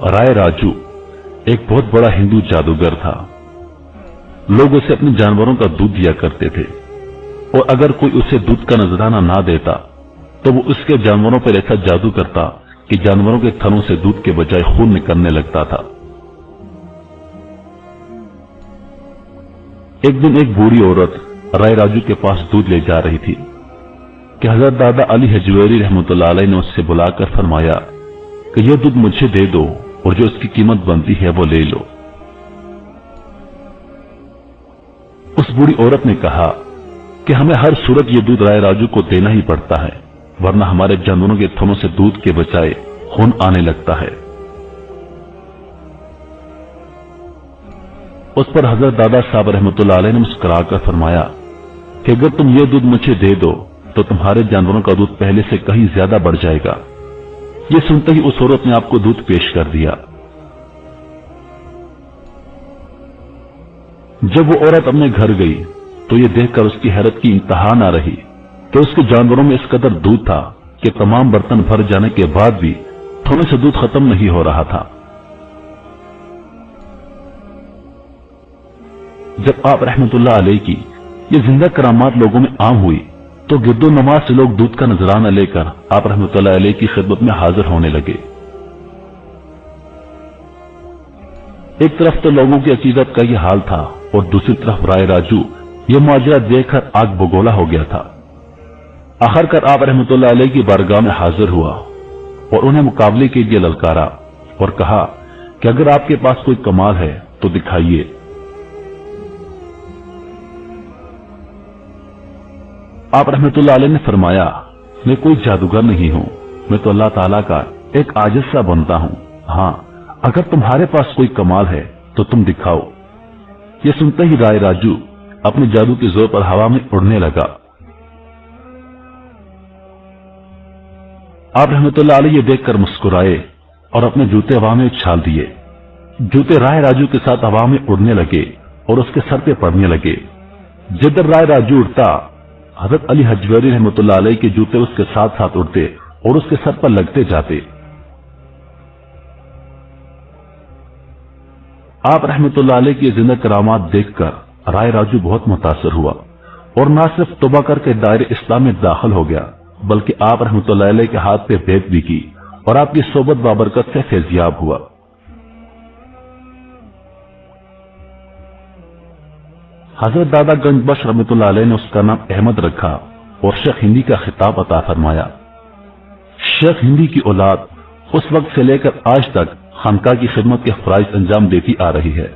राय राजू एक बहुत बड़ा हिंदू जादूगर था। लोग उसे अपने जानवरों का दूध दिया करते थे और अगर कोई उसे दूध का नजराना ना देता तो वो उसके जानवरों पर ऐसा जादू करता कि जानवरों के थनों से दूध के बजाय खून निकलने लगता था। एक दिन एक बूढ़ी औरत राय राजू के पास दूध ले जा रही थी कि हजरत दादा अली हजवेरी रहमतुल्लाह अलैह ने उससे बुलाकर फरमाया कि यह दूध मुझे दे दो और जो इसकी कीमत बनती है वो ले लो। उस बूढ़ी औरत ने कहा कि हमें हर सूरत ये दूध राय राजू को देना ही पड़ता है, वरना हमारे जानवरों के थनों से दूध के बजाय खून आने लगता है। उस पर हजरत दादा साहब रहमतुल्लाह अलैह ने मुस्कुराकर फरमाया कि अगर तुम ये दूध मुझे दे दो तो तुम्हारे जानवरों का दूध पहले से कहीं ज्यादा बढ़ जाएगा। ये सुनते ही उस औरत ने आपको दूध पेश कर दिया। जब वो औरत अपने घर गई तो ये देखकर उसकी हैरत की इंतहा ना रही कि उसके जानवरों में इस कदर दूध था कि तमाम बर्तन भर जाने के बाद भी थोड़े से दूध खत्म नहीं हो रहा था। जब आप रहमतुल्लाह अलैह की ये जिंदा करामात लोगों में आम हुई तो गिरदो नमाज से लोग दूध का नजराना लेकर आप रहमतुल्लाह अलैह की खिदमत में हाजिर होने लगे। एक तरफ तो लोगों की अकीदत का यह हाल था और दूसरी तरफ राय राजू यह माजरा देखकर आग बगोला हो गया था। आखिरकार आप रहमतुल्लाह अलैह की बारगाह में हाजिर हुआ और उन्हें मुकाबले के लिए ललकारा और कहा कि अगर आपके पास कोई कमाल है तो दिखाइए। आप रहमतुल्लाह अलैह ने फरमाया, मैं कोई जादूगर नहीं हूं, मैं तो अल्लाह ताला का एक आजिज सा बनता हूं। हां, अगर तुम्हारे पास कोई कमाल है तो तुम दिखाओ। ये सुनते ही राय राजू अपने जादू के जोर पर हवा में उड़ने लगा। आप रहमतुल्लाह अलैह ये देखकर मुस्कुराए और अपने जूते हवा में उछाल दिए। जूते राय राजू के साथ हवा में उड़ने लगे और उसके सर पे पड़ने लगे। जिधर राय राजू उड़ता हजरत अली हजवेरी रहमतुल्लाह अलैह के जूते उसके साथ साथ उड़ते और उसके सर पर लगते जाते। आप रहमतुल्लाह अलैह की जिंदा करामात देखकर राय राजू बहुत मुतासर हुआ और न सिर्फ तौबा करके दायरे इस्लाम में दाखिल हो गया बल्कि आप रहमतुल्लाह अलैह के हाथ पे बैत भी की और आपकी सोबत बाबरकत से फैजियाब हुआ। हजरत दादा गंज बख्श रहमतुल्लाह अलैह ने उसका नाम अहमद रखा और शेख हिंदी का खिताब अता फरमाया। शेख हिंदी की औलाद उस वक्त से लेकर आज तक खानका की खिदमत के फराइज अंजाम देती आ रही है।